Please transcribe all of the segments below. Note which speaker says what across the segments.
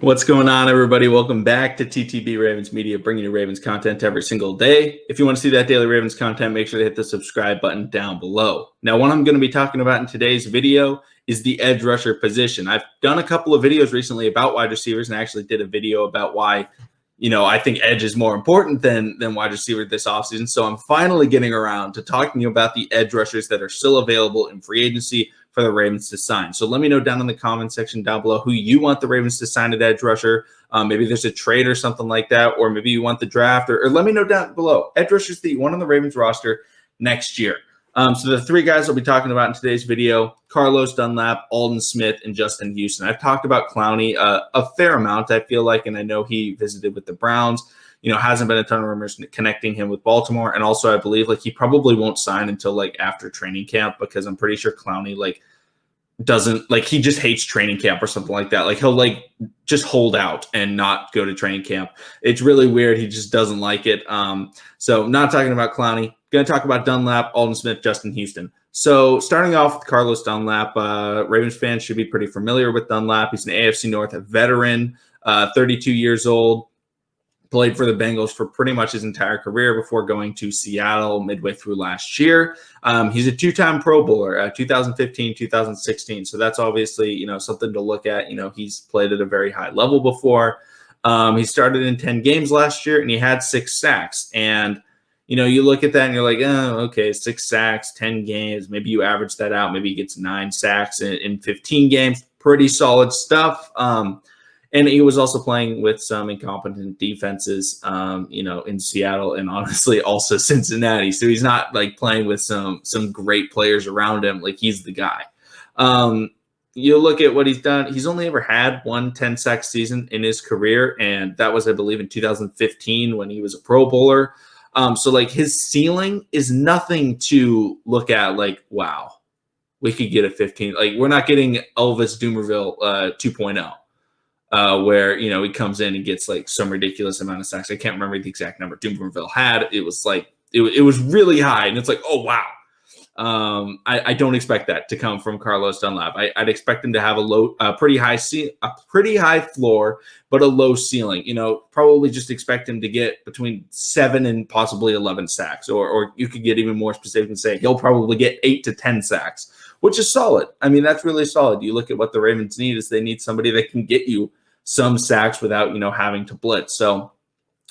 Speaker 1: What's going on, everybody? Welcome back to TTB Ravens Media, bringing you Ravens content every single day. If you want to see that daily Ravens content, make sure to hit the subscribe button down below. Now, what I'm going to be talking about in today's video is the edge rusher position. I've done a couple of videos recently about wide receivers, and I actually did a video about why, I think edge is more important than wide receiver this offseason. So I'm finally getting around to talking about the edge rushers that are still available in free agency for the Ravens to sign. So let me know down in the comment section down below who you want the Ravens to sign at edge rusher. Maybe there's a trade or something like that, or maybe you want the draft, or let me know down below edge rushers that you want on the Ravens roster next year. So the three guys I'll be talking about in today's video: Carlos Dunlap, Aldon Smith, and Justin Houston. I've talked about Clowney a fair amount, I feel like, and I know he visited with the Browns. Hasn't been a ton of rumors connecting him with Baltimore. And also, I believe he probably won't sign until after training camp, because I'm pretty sure Clowney doesn't he just hates training camp or something like that. He'll just hold out and not go to training camp. It's really weird. He just doesn't like it. So not talking about Clowney. Going to talk about Dunlap, Aldon Smith, Justin Houston. So starting off with Carlos Dunlap, Ravens fans should be pretty familiar with Dunlap. He's an AFC North veteran, 32 years old. Played for the Bengals for pretty much his entire career before going to Seattle midway through last year. He's a two-time Pro Bowler, 2015, 2016. So that's obviously, something to look at. He's played at a very high level before. He started in 10 games last year, and he had 6 sacks. And, you look at that and you're like, oh, okay, 6 sacks, 10 games. Maybe you average that out. Maybe he gets 9 sacks in 15 games. Pretty solid stuff. And he was also playing with some incompetent defenses, in Seattle and honestly also Cincinnati. So he's not playing with some great players around him. He's the guy. You look at what he's done. He's only ever had one 10-sack season in his career, and that was, I believe, in 2015 when he was a Pro Bowler. So his ceiling is nothing to look at. Wow, we could get a 15. We're not getting Elvis Dumervil 2.0. Where he comes in and gets some ridiculous amount of sacks. I can't remember the exact number Dumervil had. It was it was really high, and it's oh wow. I don't expect that to come from Carlos Dunlap. I'd expect him to have a pretty high floor, but a low ceiling. Probably just expect him to get between 7 and possibly 11 sacks, or you could get even more specific and say he'll probably get 8 to 10 sacks, which is solid. I mean, that's really solid. You look at what the Ravens need is they need somebody that can get you some sacks without, having to blitz. So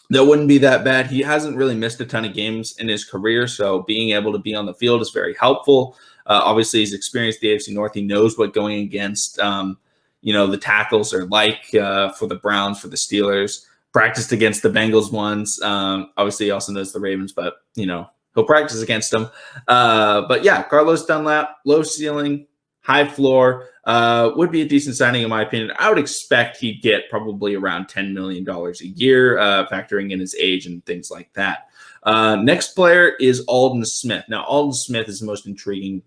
Speaker 1: that wouldn't be that bad. He hasn't really missed a ton of games in his career, so being able to be on the field is very helpful. Obviously, he's experienced the AFC North. He knows what going against, the tackles are for the Browns, for the Steelers. Practiced against the Bengals once. Obviously, he also knows the Ravens, but, he'll practice against them. But yeah, Carlos Dunlap, low ceiling, high floor, would be a decent signing in my opinion. I would expect he'd get probably around $10 million a year, factoring in his age and things like that. Next player is Aldon Smith. Now, Aldon Smith is the most intriguing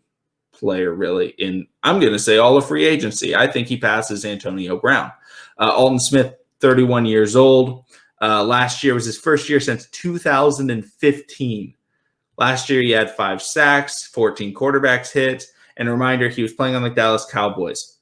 Speaker 1: player really I'm going to say all of free agency. I think he passes Antonio Brown. Aldon Smith, 31 years old. Last year was his first year since 2015. Last year, he had 5 sacks, 14 quarterbacks hit. And a reminder, he was playing on the Dallas Cowboys,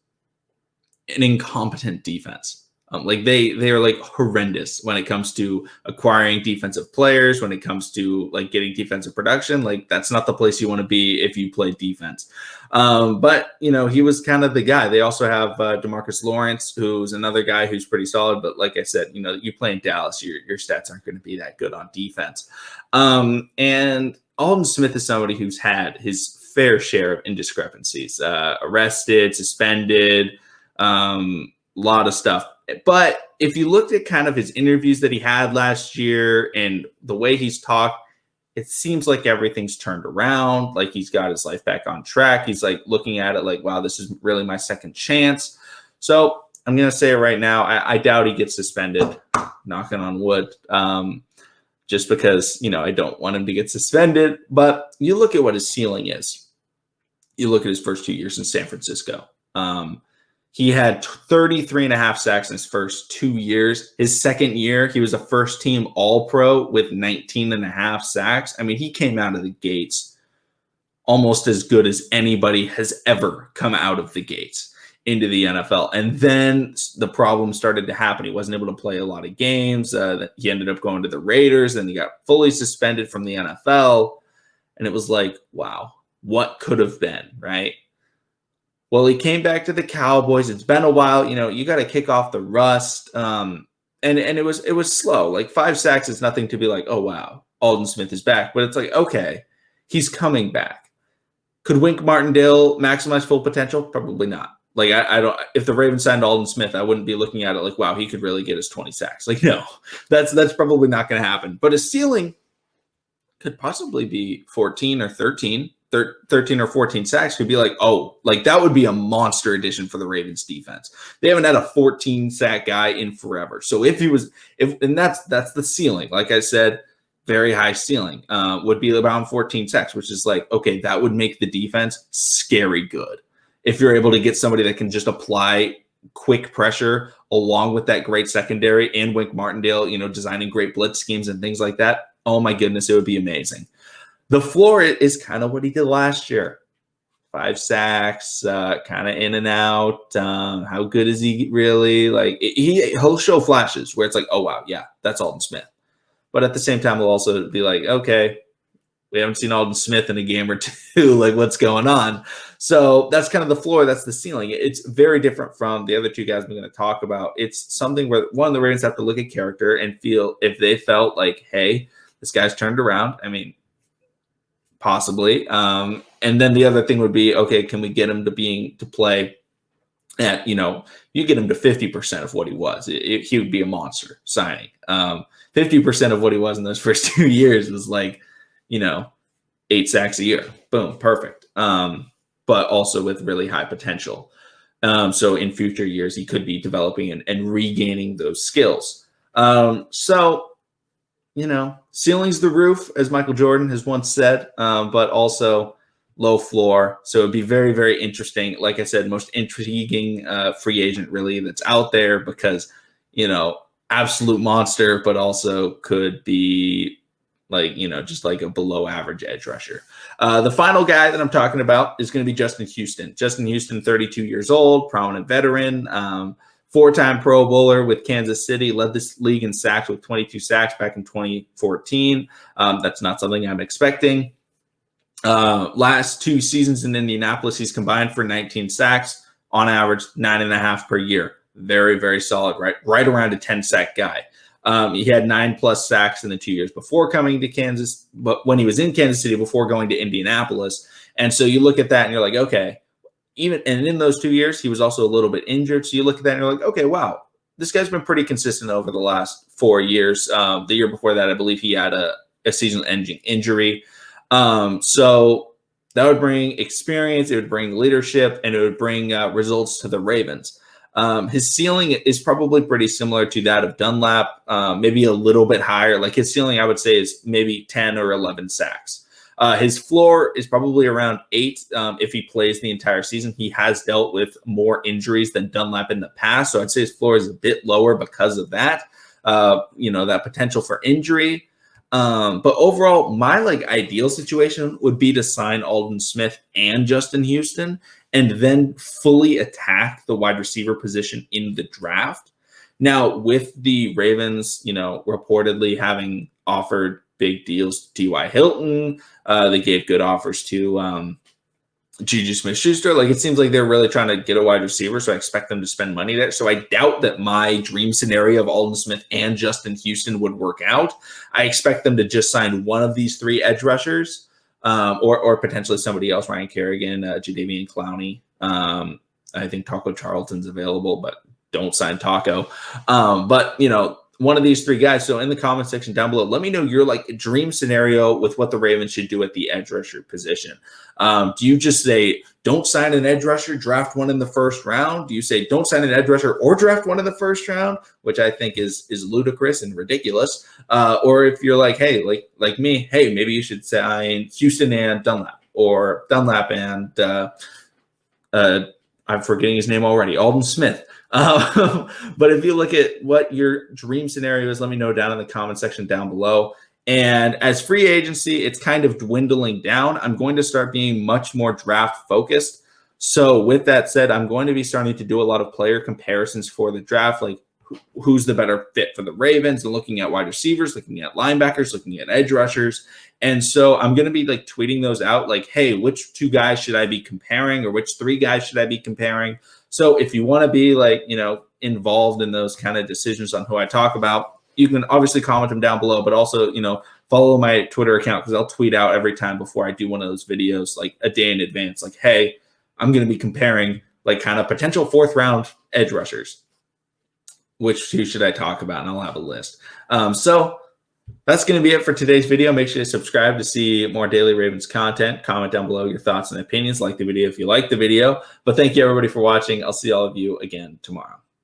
Speaker 1: an incompetent defense. They are horrendous when it comes to acquiring defensive players, when it comes to getting defensive production. That's not the place you want to be if you play defense. But he was kind of the guy. They also have DeMarcus Lawrence, who's another guy who's pretty solid. But like I said, you play in Dallas, your stats aren't going to be that good on defense. And Aldon Smith is somebody who's had his fair share of indiscrepancies, arrested, suspended, lot of stuff. But if you looked at kind of his interviews that he had last year and the way he's talked, it seems like everything's turned around. He's got his life back on track. He's looking at it wow, this is really my second chance. So I'm going to say it right now. I doubt he gets suspended, knocking on wood, just because, I don't want him to get suspended. But you look at what his ceiling is. You look at his first 2 years in San Francisco. He had 33.5 sacks in his first 2 years. His second year, he was a first-team All-Pro with 19.5 sacks. I mean, he came out of the gates almost as good as anybody has ever come out of the gates. into the NFL. And then the problem started to happen. He wasn't able to play a lot of games. He ended up going to the Raiders, and he got fully suspended from the NFL. And it was like, wow, what could have been, right? Well, he came back to the Cowboys. It's been a while. You got to kick off the rust. And it was slow. Like 5 sacks is nothing to be like, oh, wow, Aldon Smith is back. But it's like, okay, he's coming back. Could Wink Martindale maximize full potential? Probably not. Like, I don't. If the Ravens signed Aldon Smith, I wouldn't be looking at it like, wow, he could really get his 20 sacks. Like, no, that's probably not going to happen. But his ceiling could possibly be 14 or 13 or 14 sacks. Could be like, oh, like that would be a monster addition for the Ravens defense. They haven't had a 14 sack guy in forever. So and that's the ceiling. Like I said, very high ceiling would be around 14 sacks, which is like, okay, that would make the defense scary good. If you're able to get somebody that can just apply quick pressure along with that great secondary and Wink Martindale, designing great blitz schemes and things like that. Oh my goodness, it would be amazing. The floor is kind of what he did last year. 5 sacks, kind of in and out. How good is he really? Like he'll show flashes where it's like, oh wow, yeah, that's Aldon Smith. But at the same time, we'll also be like, okay, we haven't seen Aldon Smith in a game or two. Like, what's going on? So that's kind of the floor. That's the ceiling. It's very different from the other 2 guys we're going to talk about. It's something where, one, the Ravens have to look at character and feel if they felt like, hey, this guy's turned around. I mean, possibly. And then the other thing would be, okay, can we get him to play at, you get him to 50% of what he was. He would be a monster signing. 50% of what he was in those first 2 years was like, 8 sacks a year. Boom, perfect. But also with really high potential. So in future years, he could be developing and regaining those skills. Ceiling's the roof, as Michael Jordan has once said, but also low floor. So it'd be very, very interesting. Like I said, most intriguing free agent really that's out there because, absolute monster, but also could be like, just like a below average edge rusher. The final guy that I'm talking about is going to be Justin Houston. Justin Houston, 32 years old, prominent veteran, 4-time Pro Bowler with Kansas City, led this league in sacks with 22 sacks back in 2014. That's not something I'm expecting. Last 2 seasons in Indianapolis, he's combined for 19 sacks, on average 9.5 per year. Very, very solid, right around a 10-sack guy. He had 9+ sacks in the 2 years before coming to Kansas, but when he was in Kansas City before going to Indianapolis. And so you look at that and you're like, okay, and in those 2 years, he was also a little bit injured. So you look at that and you're like, okay, wow, this guy's been pretty consistent over the last 4 years. The year before that, I believe he had a season-ending injury. So that would bring experience, it would bring leadership, and it would bring results to the Ravens. His ceiling is probably pretty similar to that of Dunlap, maybe a little bit higher. Like his ceiling, I would say, is maybe 10 or 11 sacks. His floor is probably around 8 if he plays the entire season. He has dealt with more injuries than Dunlap in the past, so I'd say his floor is a bit lower because of that, that potential for injury. But overall, my ideal situation would be to sign Aldon Smith and Justin Houston and then fully attack the wide receiver position in the draft. Now, with the Ravens, reportedly having offered big deals to T.Y. Hilton, they gave good offers to Juju Smith-Schuster. Like, it seems like they're really trying to get a wide receiver, so I expect them to spend money there. So I doubt that my dream scenario of Aldon Smith and Justin Houston would work out. I expect them to just sign one of these 3 edge rushers, or potentially somebody else, Ryan Kerrigan, Jadeveon Clowney. I think Taco Charlton's available, but don't sign Taco. But one of these 3 guys. So in the comment section down below, let me know your dream scenario with what the Ravens should do at the edge rusher position. Do you just say, don't sign an edge rusher, draft one in the first round? Do you say, don't sign an edge rusher or draft one in the first round, which I think is ludicrous and ridiculous? Or if you're like, hey, like me, hey, maybe you should sign Houston and Dunlap, or Dunlap and I'm forgetting his name already, Aldon Smith. But if you look at what your dream scenario is, let me know down in the comment section down below. And as free agency, it's kind of dwindling down. I'm going to start being much more draft focused. So with that said, I'm going to be starting to do a lot of player comparisons for the draft, like who's the better fit for the Ravens, and looking at wide receivers, looking at linebackers, looking at edge rushers. And so I'm going to be like tweeting those out like, hey, which 2 guys should I be comparing, or which 3 guys should I be comparing? So if you want to be like, involved in those kind of decisions on who I talk about, you can obviously comment them down below, but also, follow my Twitter account, because I'll tweet out every time before I do one of those videos, like a day in advance, like, hey, I'm going to be comparing like kind of potential 4th round edge rushers. Which 2 should I talk about? And I'll have a list. So that's going to be it for today's video. Make sure to subscribe to see more Daily Ravens content. Comment down below your thoughts and opinions. Like the video if you like the video. But thank you, everybody, for watching. I'll see all of you again tomorrow.